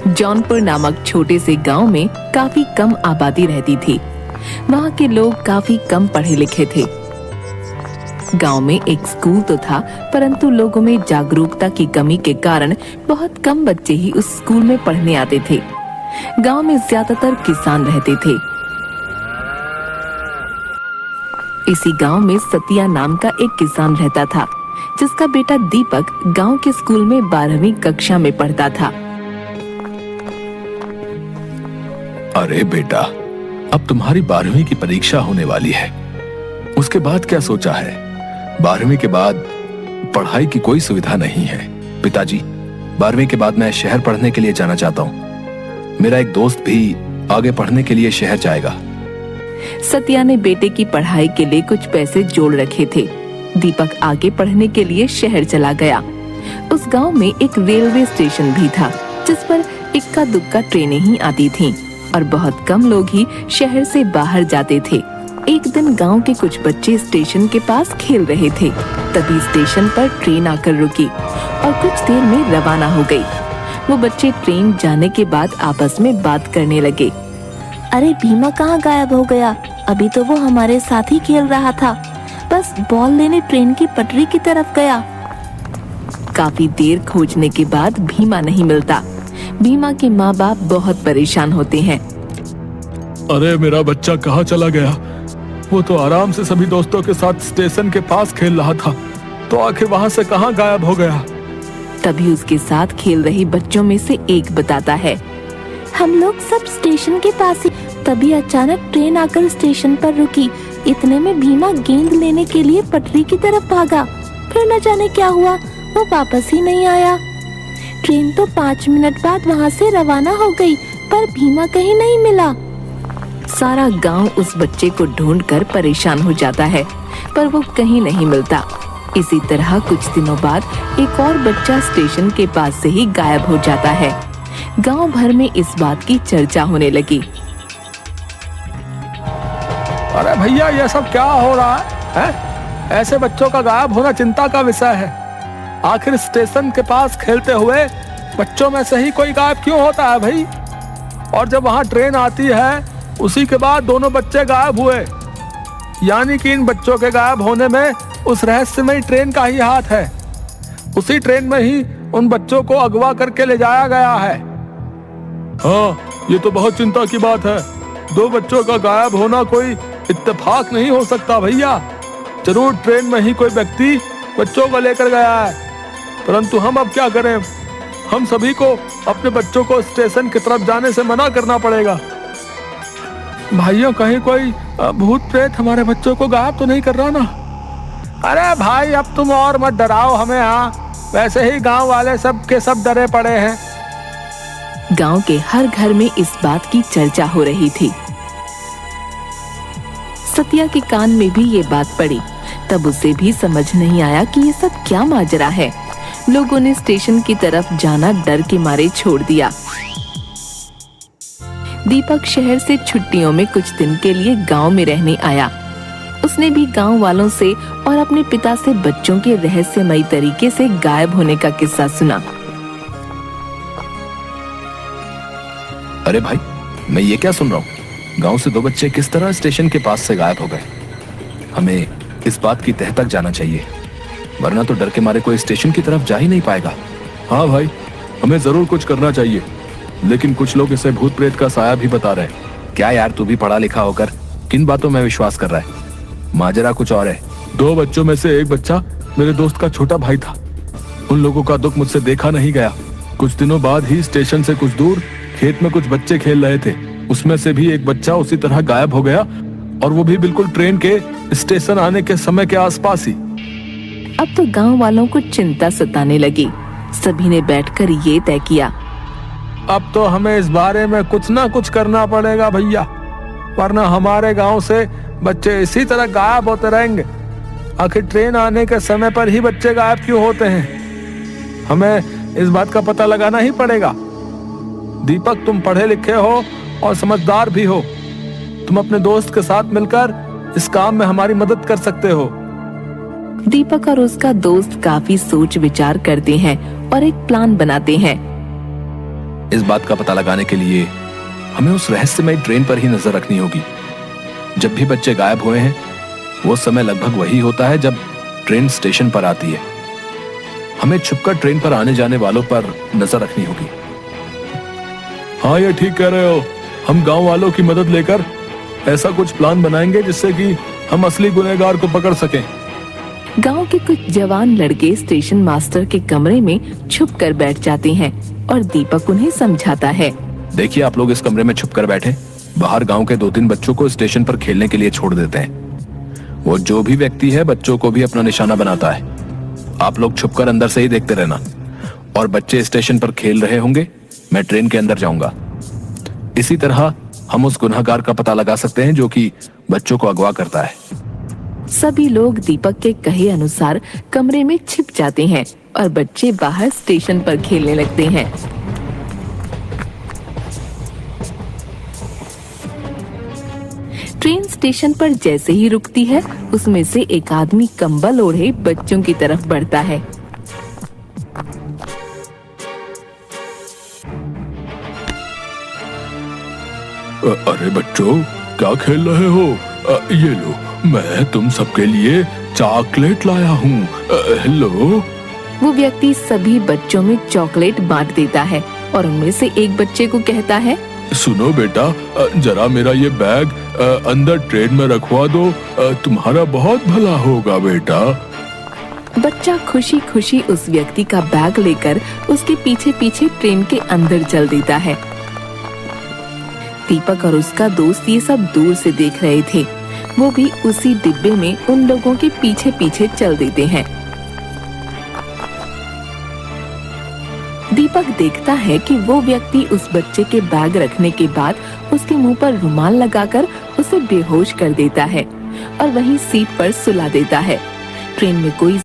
जौनपुर नामक छोटे से गांव में काफी कम आबादी रहती थी। वहां के लोग काफी कम पढ़े लिखे थे। गांव में एक स्कूल तो था, परंतु लोगों में जागरूकता की कमी के कारण बहुत कम बच्चे ही उस स्कूल में पढ़ने आते थे। गांव में ज्यादातर किसान रहते थे। इसी गांव में सतिया नाम का एक किसान रहता था, जिसका बेटा दीपक गांव के स्कूल में 12वीं कक्षा में पढ़ता था। अरे बेटा, अब तुम्हारी 12वीं की परीक्षा होने वाली है। उसके बाद क्या सोचा है? 12वीं के बाद पढ़ाई की कोई सुविधा नहीं है। पिताजी, 12वीं के बाद मैं शहर पढ़ने के लिए जाना चाहता हूँ। मेरा एक दोस्त भी आगे पढ़ने के लिए शहर जाएगा। सतिया ने बेटे की पढ़ाई के लिए कुछ पैसे जोड़ रखे थे। दीपक आगे पढ़ने के लिए शहर चला गया। उस गांव में एक रेलवे स्टेशन भी था, जिस पर इक्का दुक्का ट्रेनें ही आती थीं और बहुत कम लोग ही शहर से बाहर जाते थे। एक दिन गांव के कुछ बच्चे स्टेशन के पास खेल रहे थे। तभी स्टेशन पर ट्रेन आकर रुकी और कुछ देर में रवाना हो गई। वो बच्चे ट्रेन जाने के बाद आपस में बात करने लगे। अरे भीमा कहाँ गायब हो गया? अभी तो वो हमारे साथ ही खेल रहा था, बस बॉल लेने ट्रेन की पटरी की तरफ गया। काफी देर खोजने के बाद भीमा नहीं मिलता। भीमा के माँ बाप बहुत परेशान होते हैं। अरे मेरा बच्चा कहाँ चला गया? वो तो आराम से सभी दोस्तों के साथ स्टेशन के पास खेल रहा था, तो आखिर वहाँ से कहाँ गायब हो गया? तभी उसके साथ खेल रही बच्चों में से एक बताता है, हम लोग सब स्टेशन के पास ही, तभी अचानक ट्रेन आकर स्टेशन पर रुकी। इतने में भीमा गेंद लेने के लिए पटरी की तरफ भागा। फिर न जाने क्या हुआ, वो वापस ही नहीं आया। ट्रेन तो 5 मिनट बाद वहाँ से रवाना हो गई, पर भीमा कहीं नहीं मिला। सारा गांव उस बच्चे को ढूंढकर परेशान हो जाता है, पर वो कहीं नहीं मिलता। इसी तरह कुछ दिनों बाद एक और बच्चा स्टेशन के पास से ही गायब हो जाता है। गांव भर में इस बात की चर्चा होने लगी। अरे भैया, ये सब क्या हो रहा है? ऐसे बच्चों का गायब होना चिंता का विषय है। आखिर स्टेशन के पास खेलते हुए बच्चों में से ही कोई गायब क्यों होता है भाई? और जब वहाँ ट्रेन आती है, उसी के बाद दोनों बच्चे गायब हुए। यानी कि इन बच्चों के गायब होने में उस रहस्यमयी ट्रेन का ही हाथ है। उसी ट्रेन में ही उन बच्चों को अगवा करके ले जाया गया है। हाँ, ये तो बहुत चिंता की बात है। 2 बच्चों का गायब होना कोई इत्तेफाक नहीं हो सकता भैया। जरूर ट्रेन में ही कोई व्यक्ति बच्चों को लेकर गया है। परंतु हम अब क्या करें? हम सभी को अपने बच्चों को स्टेशन की तरफ जाने से मना करना पड़ेगा। भाइयों, कहीं कोई भूत प्रेत हमारे बच्चों को गायब तो नहीं कर रहा ना? अरे भाई, अब तुम और मत डराओ हमें। हाँ, वैसे ही गांव वाले सब के सब डरे पड़े हैं। गांव के हर घर में इस बात की चर्चा हो रही थी। सतिया के कान में भी ये बात पड़ी। तब उसे भी समझ नहीं आया कि ये सब क्या माजरा है। लोगों ने स्टेशन की तरफ जाना डर के मारे छोड़ दिया। दीपक शहर से छुट्टियों में कुछ दिन के लिए गांव में रहने आया। उसने भी गांव वालों से और अपने पिता से बच्चों के रहस्यमयी तरीके से गायब होने का किस्सा सुना। अरे भाई, मैं ये क्या सुन रहा हूँ? गांव से 2 बच्चे किस तरह स्टेशन के पास से गायब हो गए? हमें इस बात की तह तक जाना चाहिए, वरना तो डर के मारे कोई स्टेशन की तरफ जा ही नहीं पाएगा। हाँ भाई, हमें जरूर कुछ करना चाहिए, लेकिन कुछ लोग इसे भूत प्रेत का साया भी बता रहे हैं। क्या यार, तू भी पढ़ा लिखा होकर किन बातों में विश्वास कर रहा है? माजरा कुछ और है। 2 बच्चों में से एक बच्चा मेरे दोस्त का छोटा भाई था। उन लोगों का दुख मुझसे देखा नहीं गया। कुछ दिनों बाद ही स्टेशन से कुछ दूर खेत में कुछ बच्चे खेल रहे थे। उसमें से भी एक बच्चा उसी तरह गायब हो गया, और वो भी बिल्कुल ट्रेन के स्टेशन आने के समय के आसपास ही। अब तो गांव वालों को चिंता सताने लगी। सभी ने बैठकर ये तय किया, अब तो हमें इस बारे में कुछ ना कुछ करना पड़ेगा भैया, वरना हमारे गांव से बच्चे इसी तरह गायब होते रहेंगे। आखिर ट्रेन आने के समय पर ही बच्चे गायब क्यों होते हैं? हमें इस बात का पता लगाना ही पड़ेगा। दीपक, तुम पढ़े लिखे हो और समझदार भी हो। तुम अपने दोस्त के साथ मिलकर इस काम में हमारी मदद कर सकते हो। दीपक और उसका दोस्त काफी सोच विचार करते हैं और एक प्लान बनाते हैं। इस बात का पता लगाने के लिए हमें उस रहस्यमय ट्रेन पर ही नजर रखनी होगी। जब भी बच्चे गायब हुए हैं वो समय लगभग वही होता है जब ट्रेन स्टेशन पर आती है। हमें छुपकर ट्रेन पर आने जाने वालों पर नजर रखनी होगी। हाँ, ये ठीक कह रहे हो। हम गांव वालों की मदद लेकर ऐसा कुछ प्लान बनाएंगे जिससे कि हम असली गुनहगार को पकड़ सकें। गांव के कुछ जवान लड़के स्टेशन मास्टर के कमरे में छुपकर बैठ जाते हैं और दीपक उन्हें समझाता है। देखिए, आप लोग इस कमरे में छुपकर बैठे, बाहर गांव के 2-3 बच्चों को स्टेशन पर खेलने के लिए छोड़ देते हैं। वो जो भी व्यक्ति है बच्चों को भी अपना निशाना बनाता है। आप लोग छुपकर अंदर से ही देखते रहना, और बच्चे स्टेशन पर खेल रहे होंगे, मैं ट्रेन के अंदर जाऊंगा। इसी तरह हम उस गुनहगार का पता लगा सकते हैं जो कि बच्चों को अगवा करता है। सभी लोग दीपक के कहे अनुसार कमरे में छिप जाते हैं और बच्चे बाहर स्टेशन पर खेलने लगते हैं। ट्रेन स्टेशन पर जैसे ही रुकती है, उसमें से एक आदमी कंबल ओढ़े बच्चों की तरफ बढ़ता है। अरे बच्चों, क्या खेल रहे हो? ये लो, मैं तुम सबके लिए चॉकलेट लाया हूँ। हेलो। वो व्यक्ति सभी बच्चों में चॉकलेट बांट देता है और उनमें से एक बच्चे को कहता है, सुनो बेटा, जरा मेरा ये बैग अंदर ट्रेन में रखवा दो, तुम्हारा बहुत भला होगा बेटा। बच्चा खुशी खुशी उस व्यक्ति का बैग लेकर उसके पीछे पीछे ट्रेन के अंदर चल देता है। दीपक और उसका दोस्त ये सब दूर से देख रहे थे। वो भी उसी डिब्बे में उन लोगों के पीछे पीछे चल देते हैं। दीपक देखता है कि वो व्यक्ति उस बच्चे के बैग रखने के बाद उसके मुंह पर रुमाल लगाकर उसे बेहोश कर देता है और वहीं सीट पर सुला देता है। ट्रेन में कोई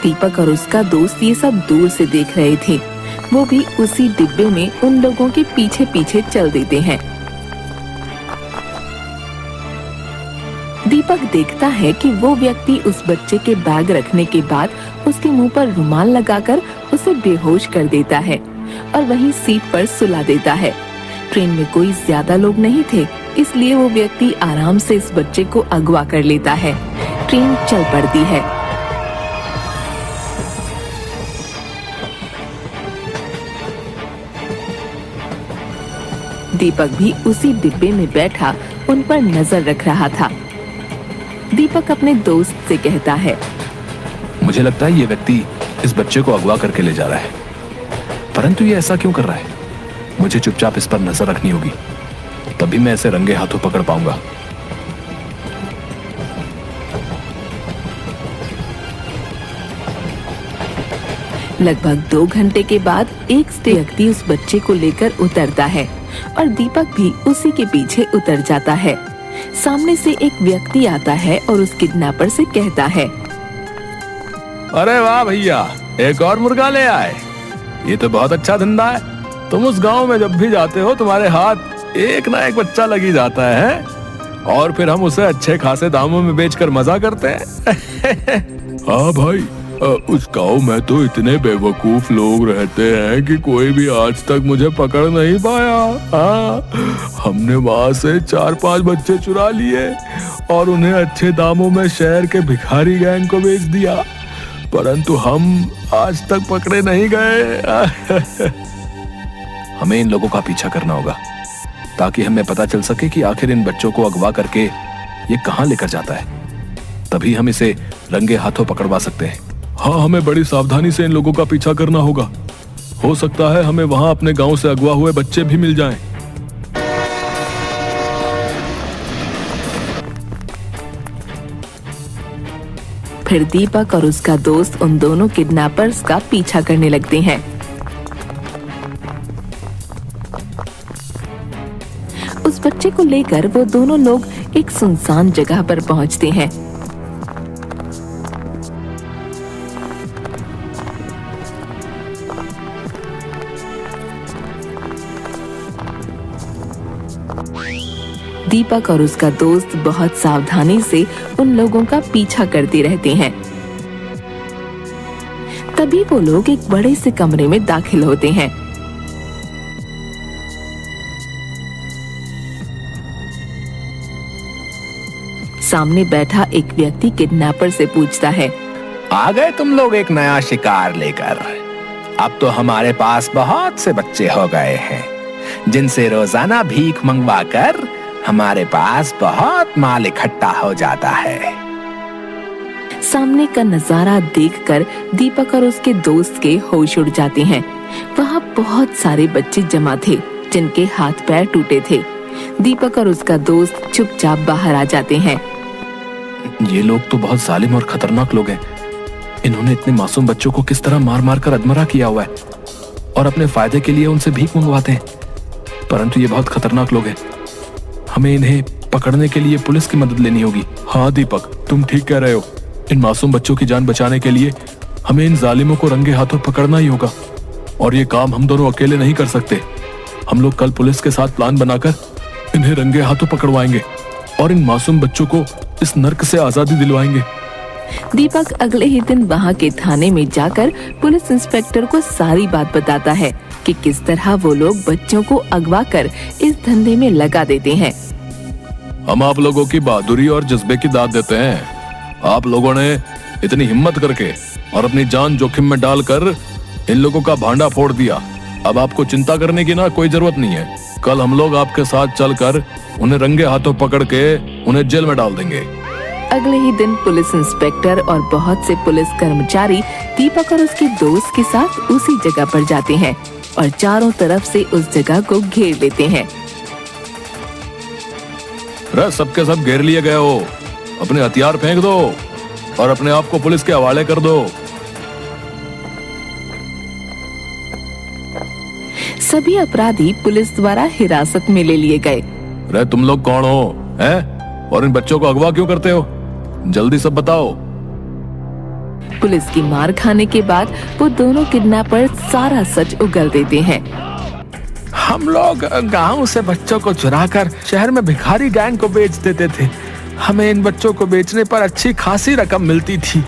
दीपक और उसका दोस्त ये सब दूर से देख रहे थे। वो भी उसी डिब्बे में उन लोगों के पीछे पीछे चल देते हैं। दीपक देखता है कि वो व्यक्ति उस बच्चे के बैग रखने के बाद उसके मुंह पर रुमाल लगाकर उसे बेहोश कर देता है और वहीं सीट पर सुला देता है। ट्रेन में कोई ज्यादा लोग नहीं थे, इसलिए वो व्यक्ति आराम से इस बच्चे को अगवा कर लेता है। ट्रेन चल पड़ती है। दीपक भी उसी डिब्बे में बैठा उन पर नजर रख रहा था। दीपक अपने दोस्त से कहता है, मुझे लगता है ये व्यक्ति इस बच्चे को अगवा करके ले जा रहा है, परंतु ये ऐसा क्यों कर रहा है? मुझे चुपचाप इस पर नजर रखनी होगी, तभी मैं इसे रंगे हाथों पकड़ पाऊंगा। लगभग 2 घंटे के बाद एक व्यक्ति उस बच्चे को लेकर उतरता है और दीपक भी उसी के पीछे उतर जाता है। सामने से एक व्यक्ति आता है और उस किडनैपर से कहता है, अरे वाह भैया, एक और मुर्गा ले आए। ये तो बहुत अच्छा धंधा है। तुम उस गांव में जब भी जाते हो तुम्हारे हाथ एक ना एक बच्चा लगी जाता है और फिर हम उसे अच्छे खासे दामों में बेचकर मजा करते हैं। हाँ भाई, उस गांव में तो इतने बेवकूफ लोग रहते हैं कि कोई भी आज तक मुझे पकड़ नहीं पाया। हाँ, हमने वहां से 4-5 बच्चे चुरा लिए और उन्हें अच्छे दामों में शहर के भिखारी गैंग को बेच दिया, परंतु हम आज तक पकड़े नहीं गए। हमें इन लोगों का पीछा करना होगा ताकि हमें पता चल सके कि आखिर इन बच्चों को अगवा करके ये कहाँ लेकर जाता है। तभी हम इसे रंगे हाथों पकड़वा सकते हैं। हाँ, हमें बड़ी सावधानी से इन लोगों का पीछा करना होगा। हो सकता है हमें वहां अपने गांव से अगवा हुए बच्चे भी मिल जाएं। फिर दीपक और उसका दोस्त उन दोनों किडनैपर्स का पीछा करने लगते हैं। उस बच्चे को लेकर वो दोनों लोग एक सुनसान जगह पर पहुंचते हैं। दीपक और उसका दोस्त बहुत सावधानी से उन लोगों का पीछा करते रहते हैं। तभी तभी वो लोग एक बड़े से कमरे में दाखिल होते हैं। सामने बैठा एक व्यक्ति किडनैपर से पूछता है, आ गए तुम लोग एक नया शिकार लेकर। अब तो हमारे पास बहुत से बच्चे हो गए हैं जिनसे रोजाना भीख मंगवा कर हमारे पास बहुत माल इकट्ठा हो जाता है। सामने का नजारा देखकर दीपक और उसके दोस्त के होश उड़ जाते हैं। वहाँ बहुत सारे बच्चे जमा थे जिनके हाथ पैर टूटे थे। दीपक और उसका दोस्त चुपचाप बाहर आ जाते हैं। ये लोग तो बहुत जालिम और खतरनाक लोग हैं। इन्होंने इतने मासूम बच्चों को किस तरह मार मार कर अधमरा किया हुआ है और अपने फायदे के लिए उनसे भीख मंगवाते हैं। परंतु ये बहुत खतरनाक लोग हैं। हमें इन्हें पकड़ने के लिए पुलिस की मदद लेनी होगी। हाँ दीपक, तुम ठीक कह रहे हो। इन मासूम बच्चों की जान बचाने के लिए हमें इन जालिमों को रंगे हाथों पकड़ना ही होगा। और ये काम हम दोनों अकेले नहीं कर सकते। हम लोग कल पुलिस के साथ प्लान बनाकर इन्हें रंगे हाथों पकड़वाएंगे और इन मासूम बच्चों को इस नर्क से आजादी दिलवाएंगे। दीपक अगले ही दिन वहाँ के थाने में जाकर पुलिस इंस्पेक्टर को सारी बात बताता है कि किस तरह वो लोग बच्चों को अगवा कर इस धंधे में लगा देते हैं। हम आप लोगों की बहादुरी और जज्बे की दाद देते हैं। आप लोगों ने इतनी हिम्मत करके और अपनी जान जोखिम में डालकर इन लोगों का भांडा फोड़ दिया। अब आपको चिंता करने की ना कोई जरूरत नहीं है। कल हम लोग आपके साथ चलकर उन्हें रंगे हाथों पकड़ के उन्हें जेल में डाल देंगे। अगले ही दिन पुलिस इंस्पेक्टर और बहुत से पुलिस कर्मचारी दीपक और उसके दोस्त के साथ उसी जगह पर जाते हैं और चारों तरफ से उस जगह को घेर लेते हैं। सबके सब घेर लिए गए हो। अपने हथियार फेंक दो और अपने आप को पुलिस के हवाले कर दो। सभी अपराधी पुलिस द्वारा हिरासत में ले लिए गए। तुम लोग कौन हो हैं? और इन बच्चों को अगवा क्यों करते हो? जल्दी सब बताओ। पुलिस की मार खाने के बाद वो दोनों किडनैपर सारा सच उगल देते हैं। हम लोग गांव से बच्चों को चुराकर शहर में भिखारी गैंग को बेच देते थे। हमें इन बच्चों को बेचने पर अच्छी खासी रकम मिलती थी।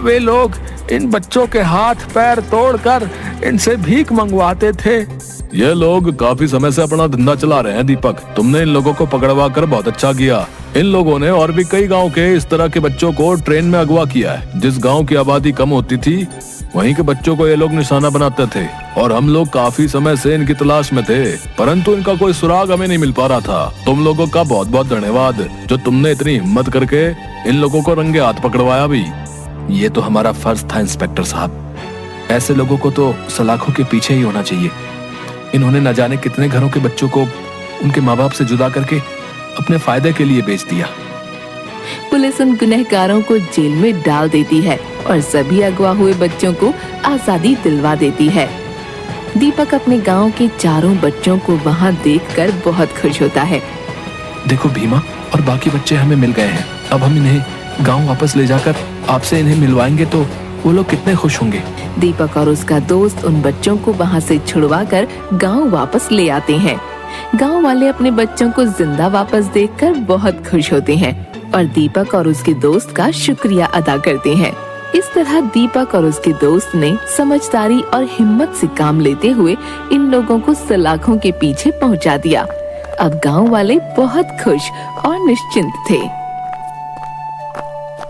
वे लोग इन बच्चों के हाथ पैर तोड़कर इनसे भीख मंगवाते थे। ये लोग काफी समय से अपना धंधा चला रहे हैं दीपक। तुमने इन लोगों को पकड़वा कर बहुत अच्छा किया। इन लोगों ने और भी कई गांव के इस तरह के बच्चों को ट्रेन में अगवा किया है। जिस गांव की आबादी कम होती थी वहीं के बच्चों को ये लोग निशाना बनाते थे और हम लोग काफी समय से इनकी तलाश में थे, परंतु इनका कोई सुराग हमें नहीं मिल पा रहा था। तुम लोगों का बहुत बहुत धन्यवाद जो तुमने इतनी हिम्मत करके इन लोगों को रंगे हाथ पकड़वाया भी। ये तो हमारा फर्ज था इंस्पेक्टर साहब। ऐसे लोगों को तो सलाखों के पीछे ही होना चाहिए। इन्होंने न जाने कितने घरों के बच्चों को उनके माँ बाप से जुदा करके अपने फायदे के लिए बेच दिया। पुलिस उन गुनहगारों को जेल में डाल देती है और सभी अगवा हुए बच्चों को आजादी दिलवा देती है। दीपक अपने गांव के चारों बच्चों को वहां देखकर बहुत खुश होता है। देखो भीमा और बाकी बच्चे हमें मिल गए हैं। अब हम इन्हें गांव वापस ले जाकर आपसे इन्हें मिलवाएंगे तो वो लोग कितने खुश होंगे। दीपक और उसका दोस्त उन बच्चों को वहां से छुड़वाकर गांव वापस ले आते हैं। गांव वाले अपने बच्चों को जिंदा वापस देखकर बहुत खुश होते हैं और दीपक और उसके दोस्त का शुक्रिया अदा करते हैं। इस तरह दीपक और उसके दोस्त ने समझदारी और हिम्मत से काम लेते हुए इन लोगों को सलाखों के पीछे पहुंचा दिया। अब गांव वाले बहुत खुश और निश्चिंत थे।